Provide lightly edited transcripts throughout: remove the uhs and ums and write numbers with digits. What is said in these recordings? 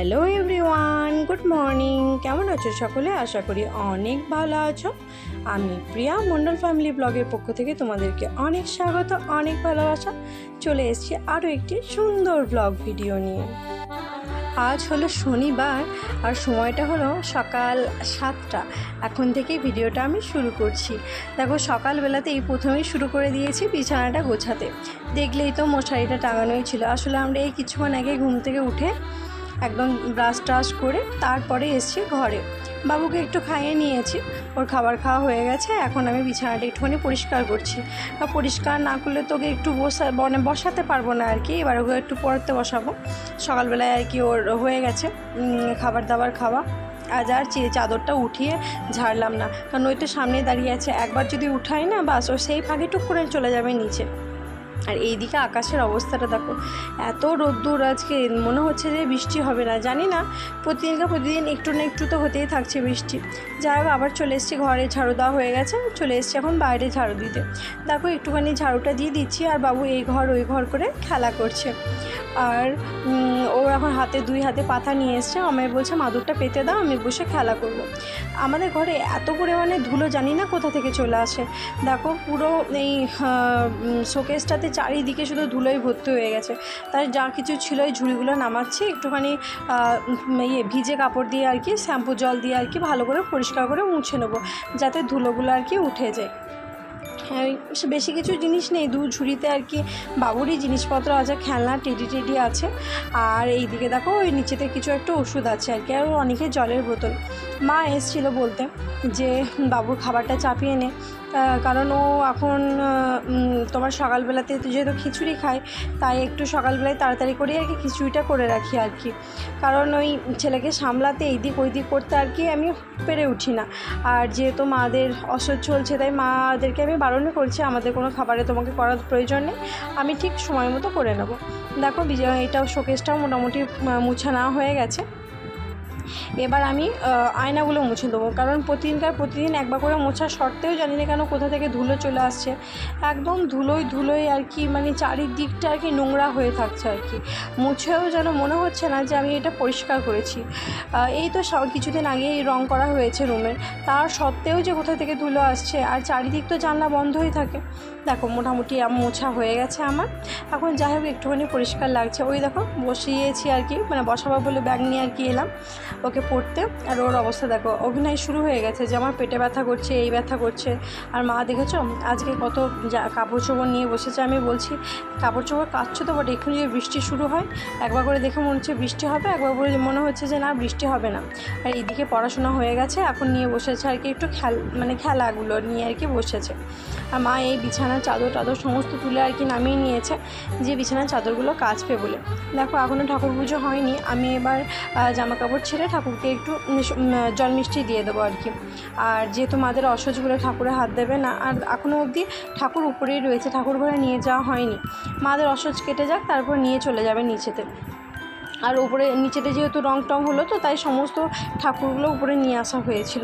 Hello everyone, good morning. কেমন আছো সকলে? আশা করি অনেক ভালো আছো। আমি প্রিয়া মণ্ডল ফ্যামিলি ব্লগের পক্ষ থেকে তোমাদেরকে অনেক স্বাগত, অনেক ভালোবাসা। চলে এসেছি আরও একটি সুন্দর ব্লগ ভিডিও নিয়ে। আজ হলো শনিবার আর সময়টা হলো সকাল 7টা। এখন থেকেই ভিডিওটা আমি শুরু করছি। দেখো সকালবেলাতে এই প্রথমেই শুরু করে দিয়েছি বিছানাটা গোছাতে। দেখলেই তো মশারিটা টাঙানোই ছিল। আসলে আমরা এই কিছুক্ষণ আগে ঘুম থেকে উঠে একদম ব্রাশ টাশ করে তারপরে এসেছি ঘরে। বাবুকে একটু খাইয়ে নিয়েছি, ওর খাবার খাওয়া হয়ে গেছে। এখন আমি বিছানাটা একটুখানি পরিষ্কার করছি। পরিষ্কার না করলে তোকে একটু বসাতে পারবো না আর কি। এবার ওকে একটু পড়তে বসাবো। সকালবেলায় আর কি ওর হয়ে গেছে খাবার দাবার খাওয়া। আজ আর চাদরটা উঠিয়ে ঝাড়লাম না, কারণ ওই তো সামনে দাঁড়িয়ে আছে। একবার যদি উঠাই না বাস, ও সেই ফাঁকে টুক করে চলে যাবে নিচে। আর এইদিকে আকাশের অবস্থাটা দেখো, এত রোদ্দুর আজকে, মনে হচ্ছে যে বৃষ্টি হবে না। জানি না, প্রতিদিন একটু না একটু তো হতেই থাকছে বৃষ্টি। যাই হোক, আবার চলে এসেছি ঘরে, ঝাড়ু দেওয়া হয়ে গেছে। চলে এসেছি এখন বাইরে ঝাড়ু দিতে। দেখো একটুখানি ঝাড়ুটা দিয়ে দিচ্ছি আর বাবু এই ঘর ওই ঘর করে খেলা করছে। আর ও এখন দুই হাতে পাতা নিয়ে এসছে। আমায় বলছে মাদুরটা পেতে দাও, আমি বসে খেলা করব। আমাদের ঘরে এত পরিমাণে ধুলো জানি না কোথা থেকে চলে আসে। দেখো পুরো এই শোকেসটাতে চারিদিকে শুধু ধুলোই ভর্তি হয়ে গেছে। তাই যা কিছু ছিল এই ঝুড়িগুলো নামাচ্ছি, একটুখানি ভিজে কাপড় দিয়ে আর কি, শ্যাম্পু জল দিয়ে আর কি ভালো করে পরিষ্কার করে মুছে নেবো, যাতে ধুলোগুলো আর কি উঠে যায়। বেশি কিছু জিনিস নেই, দু ঝুড়িতে আর কি বাবুরই জিনিসপত্র আছে, খেলনা টেডি আছে। আর এইদিকে দেখো ওই নিচেতে কিছু একটা ওষুধ আছে আর কি, আর অনেকে জলের বোতল। মা এসেছিলো বলতে যে বাবুর খাবারটা চাপিয়ে নে, কারণ ও এখন তোমার সকালবেলাতে যেহেতু খিচুড়ি খায়, তাই একটু সকালবেলায় তাড়াতাড়ি করে আর কি খিচুড়িটা করে রাখি আর কি। কারণ ওই ছেলেকে সামলাতে এইদিক ওই দিক করতে আর কি আমি পেরে উঠি না। আর যেহেতু মাদের অসহ্য চলছে, তাই মাদেরকে আমি বারণ করছি, আমাদের কোনো খাবারে তোমাকে করার প্রয়োজন নেই, আমি ঠিক সময় মতো করে নেব। দেখো এটাও শোকেসটাও মোটামুটি মুছে নেওয়া হয়ে গেছে। এবার আমি আয়নাগুলো মুছে দেবো, কারণ প্রতিদিন একবার করে মোছার সত্ত্বেও জানি না কেন কোথা থেকে ধুলো চলে আসছে। একদম ধুলোই আর কি, মানে চারিদিকটা আর কি নোংরা হয়ে থাকছে আর কি। মুছেও যেন মনে হচ্ছে না যে আমি এটা পরিষ্কার করেছি। এই তো কিছুদিন আগেই রং করা হয়েছে রুমের, তার সত্ত্বেও যে কোথা থেকে ধুলো আসছে। আর চারিদিক তো জানলা বন্ধই থাকে। দেখো মোটামুটি মোছা হয়ে গেছে আমার। এখন যাই হোক একটুখানি পরিষ্কার লাগছে। ওই দেখো বসিয়েছি আর কি, মানে বসাবো বলে ব্যাগ নিয়ে আর কি এলাম ওকে পড়তে। আর ওর অবস্থা দেখো, অভিনয় শুরু হয়ে গেছে যে আমার পেটে ব্যথা করছে, এই ব্যথা করছে। আর মা দেখেছো আজকে কত কাপড় চোপড় নিয়ে বসেছে। আমি বলছি কাপড় চোপড় কাচ্ছ তো বটে, এখন যদি বৃষ্টি শুরু হয়, একবার করে দেখে মনে হচ্ছে বৃষ্টি হবে, একবার করে মনে হচ্ছে যে না বৃষ্টি হবে না। আর এইদিকে পড়াশোনা হয়ে গেছে, এখন নিয়ে বসেছে আর কি, একটু খেলাগুলো নিয়ে আর কি বসেছে। আর মা এই বিছানার চাদর সমস্ত তুলে আর কি নামিয়ে নিয়েছে, যে বিছানার চাদরগুলো কাচবে বলে। দেখো এখনও ঠাকুর পুজো হয়নি, আমি এবার জামা কাপড় ছেড়ে ঠাকুরকে একটু জল মিষ্টি দিয়ে দেবো আর কি। আর যেহেতু মাদের অসহ্যগুলো ঠাকুরে হাত দেবে না, আর এখনও অবধি ঠাকুর উপরেই রয়েছে, ঠাকুর ঘরে নিয়ে যাওয়া হয়নি। মাদের অসহ্য কেটে যাক, তারপর নিয়ে চলে যাবে নিচেতে। আর নিচেতে যেহেতু রং টং হলো, তো তাই সমস্ত ঠাকুরগুলো উপরে নিয়ে আসা হয়েছিল।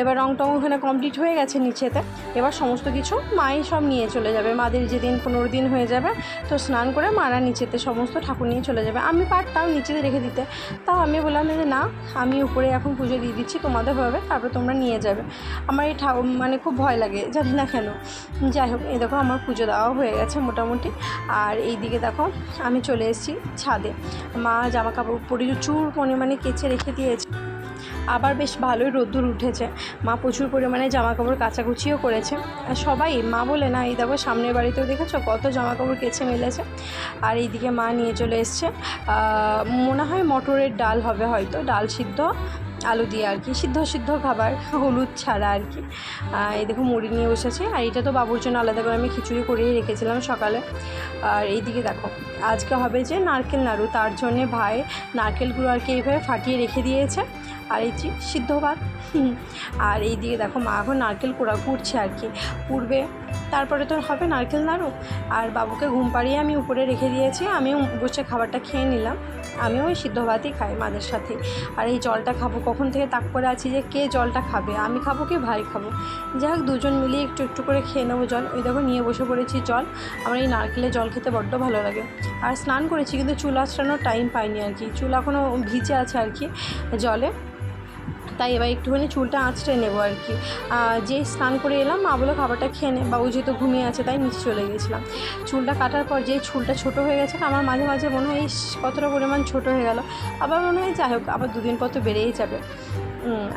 এবার রং টং ওখানে কমপ্লিট হয়ে গেছে নিচেতে। এবার সমস্ত কিছু মাই সব নিয়ে চলে যাবে। মাদের যেদিন 15 দিন হয়ে যাবে, তো স্নান করে মারা নিচেতে সমস্ত ঠাকুর নিয়ে চলে যাবে। আমি পারতাম নিচেতে রেখে দিতে, তাও আমি বললাম যে না, আমি উপরে এখন পুজো দিয়ে দিচ্ছি, তোমাদের হবে, তারপর তোমরা নিয়ে যাবে। আমার এই মানে খুব ভয় লাগে, জানি না কেন। যাই হোক, এই দেখো আমার পুজো দেওয়া হয়ে গেছে মোটামুটি। আর এই দিকে দেখো আমি চলে এসেছি ছাদে। মা জামা কাপড় প্রচুর পরিমাণে কেচে রেখে দিয়েছে। আবার বেশ ভালোই রোদ্দুর উঠেছে। মা প্রচুর পরিমাণে জামা কাপড় কাচাকুচিও করেছে। আর সবাই, মা বলে না, এই দেখো সামনের বাড়িতেও দেখেছো কত জামা কাপড় কেচে মেলেছে। আর এইদিকে মা নিয়ে চলে এসছে, মনে হয় মটরের ডাল হবে, হয়তো ডাল সিদ্ধ আলু দিয়ে আর কি, সিদ্ধ খাবার, হলুদ ছাড়া আর কি। এই দেখো মুড়ি নিয়ে বসেছে। আর এটা তো বাবুর জন্য আলাদা করে আমি খিচুড়ি করেই রেখেছিলাম সকালে। আর এইদিকে দেখো আজকে হবে যে নারকেল নাড়ু, তার জন্যে ভাই নারকেলগুলো আর কি এইভাবে ফাটিয়ে রেখে দিয়েছে। আর এই যে সিদ্ধ ভাত, আর এইদিকে দেখো মা এখন নারকেল কোড়া কুড়ছে আর কি, পুড়বে, তারপরে তো হবে নারকেল নাড়ু। আর বাবুকে ঘুম পাড়িয়ে আমি উপরে রেখে দিয়েছি, আমিও বসে খাবারটা খেয়ে নিলাম। আমিও ওই সিদ্ধ ভাতই খাই মাদের সাথে। আর এই জলটা খাবো, কখন থেকে তাক করে আছি যে কে জলটা খাবে, আমি খাবো কি ভাই খাবো। যাই হোক দুজন মিলিয়ে একটু একটু করে খেয়ে নেবো জল। ওই দেখো নিয়ে বসে পড়েছি জল, আমার এই নারকেলের জল খেতে বড্ড ভালো লাগে। আর স্নান করেছি কিন্তু চুল আঁচড়ানোর টাইম পাইনি আর কি, চুল এখনও ভিজে আছে আর কি জলে, তাই এবার একটুখানি চুলটা আঁচড়ে নেবো আর কি। যে স্নান করে এলাম, মা বলে খাবারটা খেয়ে নে, বাবু যেহেতু ঘুমিয়ে আছে তাই নিচে চলে গেছিলাম। চুলটা কাটার পর যেই চুলটা ছোটো হয়ে গেছে, আমার মাঝে মাঝে মনে হয় কতটা পরিমাণ ছোটো হয়ে গেল, আবার মনে হয় যাই হোক আবার দুদিন পর তো বেড়েই যাবে।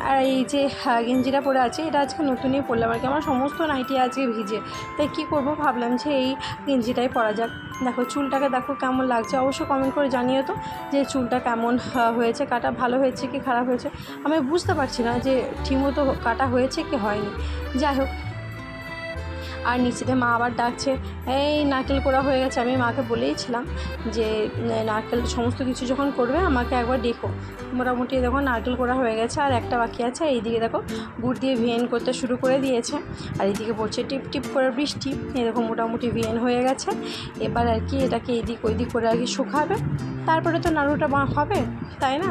আর এই যে গেঞ্জিটা পরে আছে, এটা আজকে নতুনই পরলাম আর কি, আমার সমস্ত নাইটি আজকে ভিজে, তাই কী করবো ভাবলাম যে এই গেঞ্জিটাই পরা যাক। দেখো চুলটাকে দেখো কেমন লাগছে, অবশ্যই কমেন্ট করে জানিও তো যে চুলটা কেমন হয়েছে, কাটা ভালো হয়েছে কি খারাপ হয়েছে। আমি বুঝতে পারছি না যে ঠিকমতো কাটা হয়েছে কি হয়নি। যাই হোক, আর নিচেতে মা আবার ডাকছে, এই নারকেল কোড়া হয়ে গেছে। আমি মাকে বলেইছিলাম যে নারকেল সমস্ত কিছু যখন করবে আমাকে একবার ডেকো। মোটামুটি দেখো নারকেল কোড়া হয়ে গেছে, আর একটা বাকি আছে। এইদিকে দেখো গুড় দিয়ে ভিয়েন করতে শুরু করে দিয়েছে, আর এইদিকে পড়ছে টিপ টিপ করে বৃষ্টি। এরকম মোটামুটি ভিয়েন হয়ে গেছে, এবার আর কি এটাকে এদিক ওইদিক করে আর কি শুকাবে, তারপরে তো নাড়ুটা হবে, তাই না?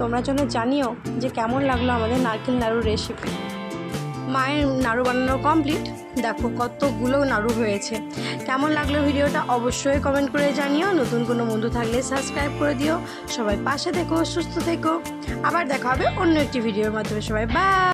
তোমরা জন্য জানিও যে কেমন লাগলো আমাদের নারকেল নাড়ুর রেসিপি। মায়ের নাড়ু বানানো কমপ্লিট, দেখো কতগুলো নাড়ু হয়েছে। কেমন লাগলো ভিডিওটা অবশ্যই কমেন্ট করে জানিও। নতুন কোনো বন্ধু থাকলে সাবস্ক্রাইব করে দিও। সবাই পাশে থেকো, সুস্থ থেকো। আবার দেখা হবে অন্য একটি ভিডিওর মাধ্যমে। সবাই বাই।